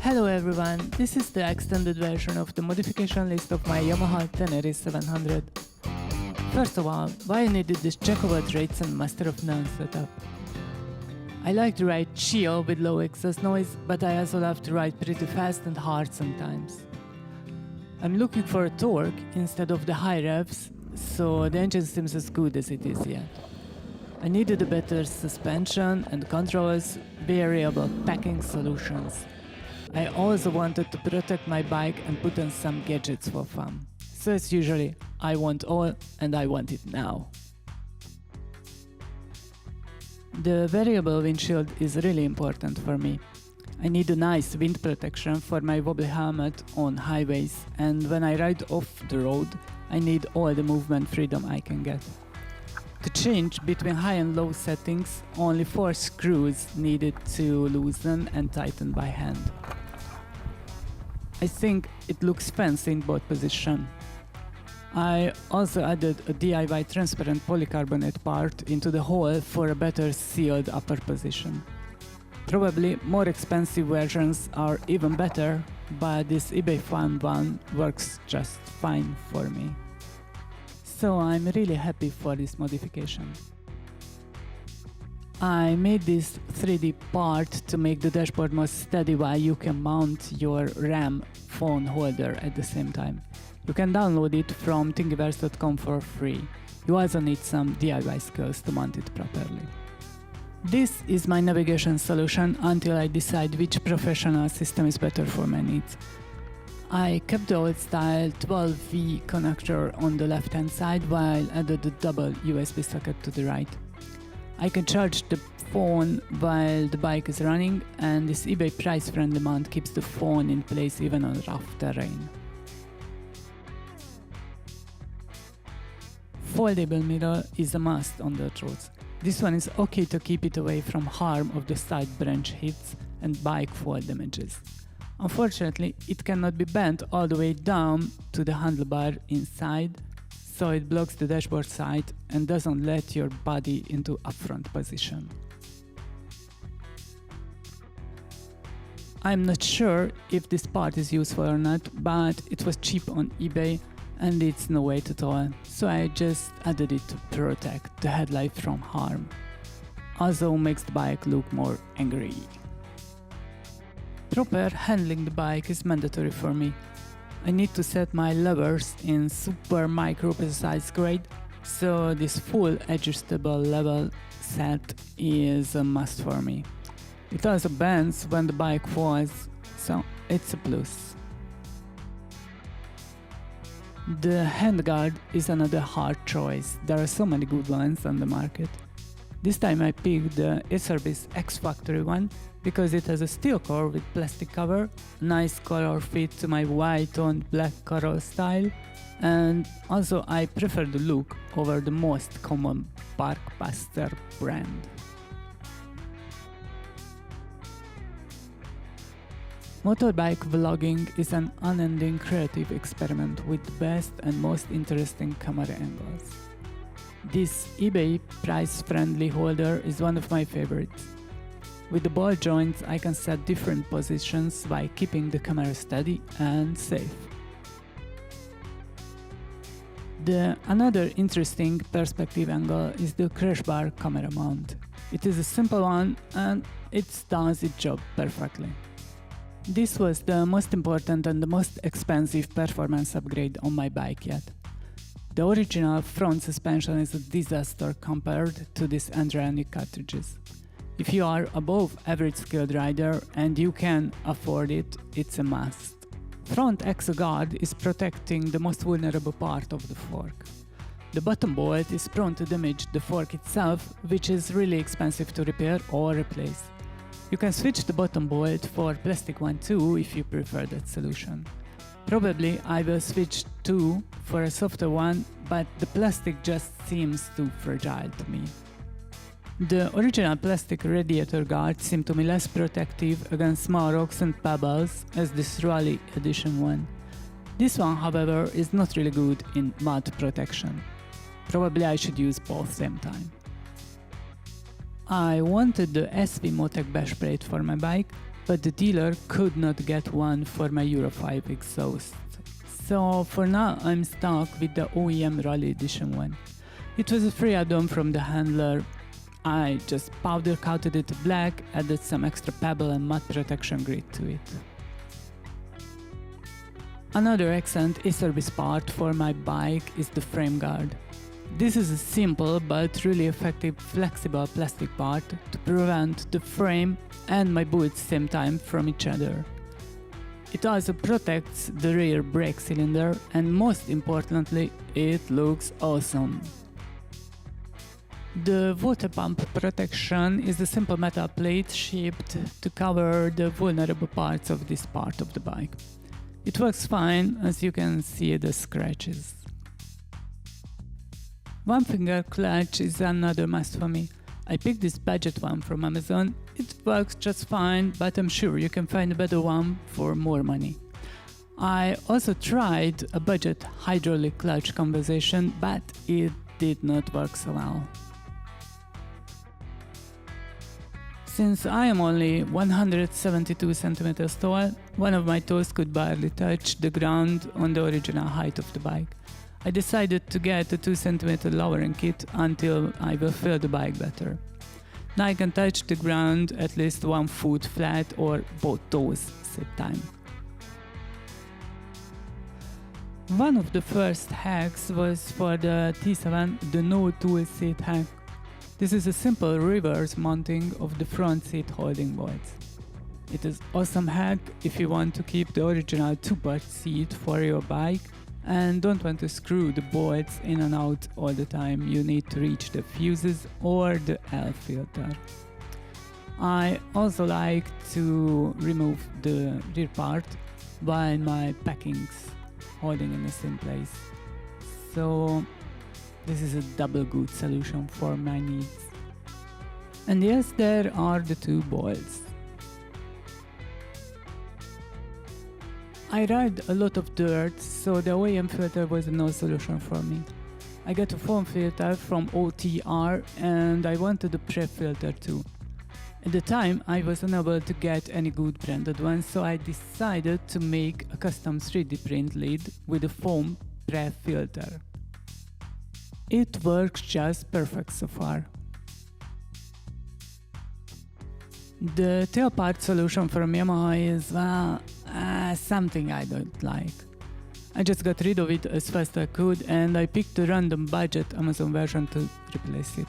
Hello everyone, this is the extended version of the modification list of my Yamaha Tenere 700. First of all, why I needed this jack of all trades and master of none setup. I like to ride chill with low exhaust noise, but I also love to ride pretty fast and hard sometimes. I'm looking for a torque instead of the high revs, so the engine seems as good as it is yet. I needed a better suspension and controls, variable packing solutions. I also wanted to protect my bike and put on some gadgets for fun. So as usually, I want all and I want it now. The variable windshield is really important for me. I need a nice wind protection for my wobbly helmet on highways, and when I ride off the road, I need all the movement freedom I can get. To change between high and low settings, only 4 screws needed to loosen and tighten by hand. I think it looks fancy in both positions. I also added a DIY transparent polycarbonate part into the hole for a better sealed upper position. Probably more expensive versions are even better, but this eBay found one works just fine for me. So I'm really happy for this modification. I made this 3D part to make the dashboard more steady while you can mount your RAM phone holder at the same time. You can download it from thingiverse.com for free. You also need some DIY skills to mount it properly. This is my navigation solution until I decide which professional system is better for my needs. I kept the old style 12V connector on the left hand side while added a double USB socket to the right. I can charge the phone while the bike is running, and this eBay price friendly mount keeps the phone in place even on rough terrain. Foldable mirror is a must on dirt roads. This one is okay to keep it away from harm of the side branch hits and bike fall damages. Unfortunately, it cannot be bent all the way down to the handlebar inside, so it blocks the dashboard side and doesn't let your body into upfront position. I'm not sure if this part is useful or not, but it was cheap on eBay and it's no weight at all, so I just added it to protect the headlight from harm. Also makes the bike look more angry. Proper handling the bike is mandatory for me. I need to set my levers in super micro precise grade, so this full adjustable level set is a must for me. It also bends when the bike falls, so it's a plus. The handguard is another hard choice. There are so many good ones on the market. This time I picked the Acerbis X Factory one because it has a steel core with plastic cover, nice color fit to my white on black coral style, and also I prefer the look over the most common Parkbuster brand. Motorbike vlogging is an unending creative experiment with the best and most interesting camera angles. This eBay price-friendly holder is one of my favorites. With the ball joints, I can set different positions while keeping the camera steady and safe. Another interesting perspective angle is the crash bar camera mount. It is a simple one and it does its job perfectly. This was the most important and the most expensive performance upgrade on my bike yet. The original front suspension is a disaster compared to these Andronic cartridges. If you are above average skilled rider and you can afford it, it's a must. Front exo guard is protecting the most vulnerable part of the fork. The bottom bolt is prone to damage the fork itself, which is really expensive to repair or replace. You can switch the bottom bolt for plastic one too if you prefer that solution. Probably I will switch too for a softer one, but the plastic just seems too fragile to me. The original plastic radiator guards seem to me less protective against small rocks and pebbles as this Raleigh edition one. This one, however, is not really good in mud protection. Probably I should use both same time. I wanted the SV Motec bash plate for my bike, but the dealer could not get one for my Euro 5 exhaust. So for now I'm stuck with the OEM Rally Edition one. It was a free add-on from the handler. I just powder coated it black, added some extra pebble and mud protection grit to it. Another excellent e-service part for my bike is the frame guard. This is a simple but really effective flexible plastic part to prevent the frame and my boot at the same time from each other. It also protects the rear brake cylinder and most importantly, it looks awesome. The water pump protection is a simple metal plate shaped to cover the vulnerable parts of this part of the bike. It works fine, as you can see the scratches. One finger clutch is another must for me. I picked this budget one from Amazon. It works just fine, but I'm sure you can find a better one for more money. I also tried a budget hydraulic clutch conversion, but it did not work so well. Since I am only 172 centimeters tall, one of my toes could barely touch the ground on the original height of the bike. I decided to get a 2 cm lowering kit until I will feel the bike better. Now I can touch the ground at least 1 foot flat or both toes same time. One of the first hacks was for the T7, the no tool seat hack. This is a simple reverse mounting of the front seat holding bolts. It is awesome hack if you want to keep the original 2-part seat for your bike and don't want to screw the bolts in and out all the time. You need to reach the fuses or the air filter. I also like to remove the rear part while my packing's holding in the same place. So this is a double good solution for my needs. And yes, there are the 2 bolts. I ride a lot of dirt, so the OEM filter was no solution for me. I got a foam filter from OTR and I wanted a prep filter too. At the time, I was unable to get any good branded one, so I decided to make a custom 3D print lid with a foam prep filter. It works just perfect so far. The tail part solution from Yamaha is, well, something I don't like. I just got rid of it as fast as I could and I picked a random budget Amazon version to replace it.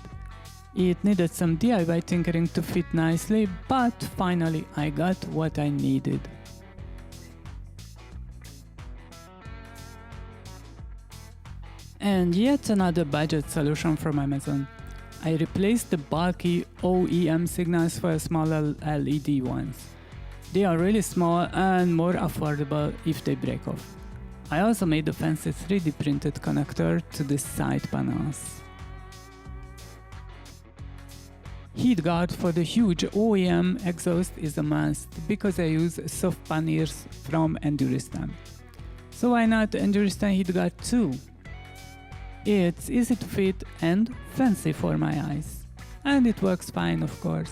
It needed some DIY tinkering to fit nicely, but finally I got what I needed. And yet another budget solution from Amazon. I replaced the bulky OEM signals for smaller LED ones. They are really small and more affordable if they break off. I also made a fancy 3D printed connector to the side panels. Heat guard for the huge OEM exhaust is a must because I use soft panniers from Enduristan. So why not Enduristan heat guard too? It's easy to fit and fancy for my eyes. And it works fine, of course.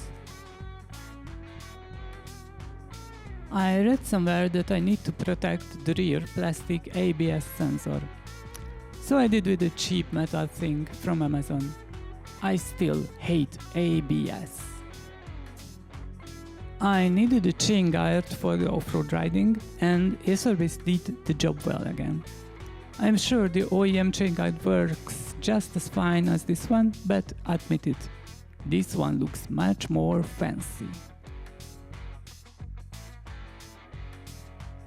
I read somewhere that I need to protect the rear plastic ABS sensor. So I did with a cheap metal thing from Amazon. I still hate ABS. I needed a chain guard for the off-road riding and e-service did the job well again. I'm sure the OEM chain guide works just as fine as this one, but admit it, this one looks much more fancy.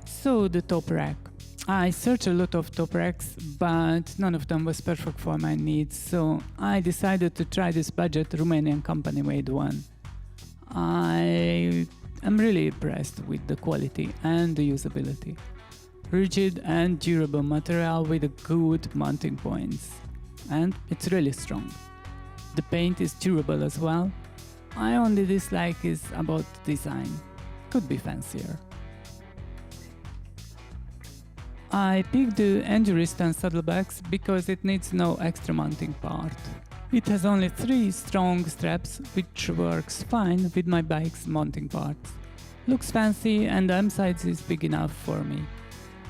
So the top rack. I searched a lot of top racks, but none of them was perfect for my needs, so I decided to try this budget Romanian company made one. I am really impressed with the quality and the usability. Rigid and durable material with a good mounting points. And it's really strong. The paint is durable as well. I only dislike is about design. Could be fancier. I picked the Enduristan saddlebags because it needs no extra mounting part. It has only 3 strong straps, which works fine with my bike's mounting parts. Looks fancy and the M size is big enough for me.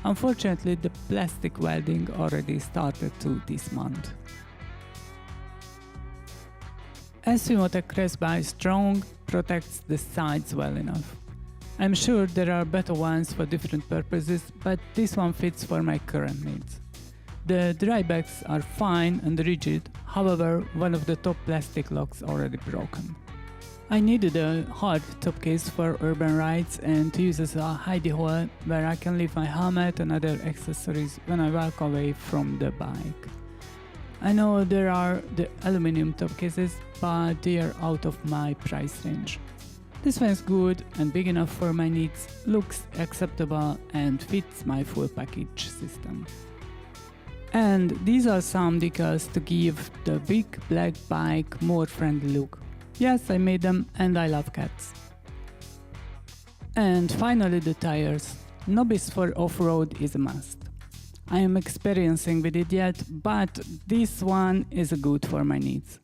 Unfortunately, the plastic welding already started too this month. SVMotek Crashbar Strong protects the sides well enough. I'm sure there are better ones for different purposes, but this one fits for my current needs. The drybacks are fine and rigid, however, one of the top plastic locks already broken. I needed a hard top case for urban rides and to use as a hidey hole where I can leave my helmet and other accessories when I walk away from the bike. I know there are the aluminum top cases, but they are out of my price range. This one is good and big enough for my needs, looks acceptable and fits my full package system. And these are some decals to give the big black bike more friendly look. Yes, I made them and I love cats. And finally the tires. Nobis for off-road is a must. I am experiencing with it yet, but this one is good for my needs.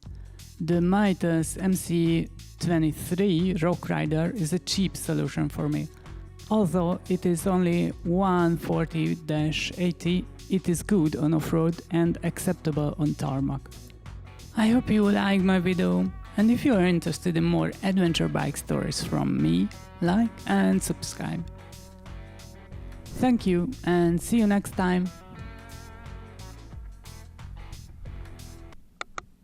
The Mitas MC23 Rock Rider is a cheap solution for me. Although it is only 140-80, it is good on off-road and acceptable on tarmac. I hope you liked my video, and if you are interested in more adventure bike stories from me, like and subscribe. Thank you and see you next time.